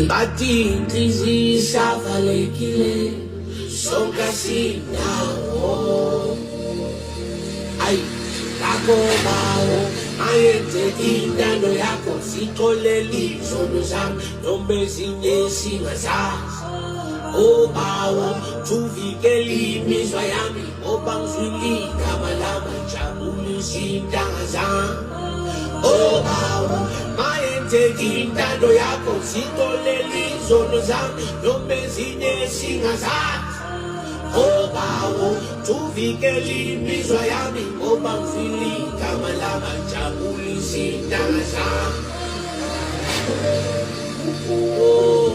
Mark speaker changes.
Speaker 1: bathi inhliziyo isavalekile sonke sinawo ayi lakho bawo ayenze intando yakho sixolele izono zami noma ezinye singazazi obawo tuvikele imizwa yami ngoba ngizwile igama lami jabulisa intanga zami obawo mayenzeka intando yakho sixolele izono zami noma ezinye singazazi obawo tuvikele imizwa yami ngoba ngizwile igama lami jabulisa intanga zami oh, oh.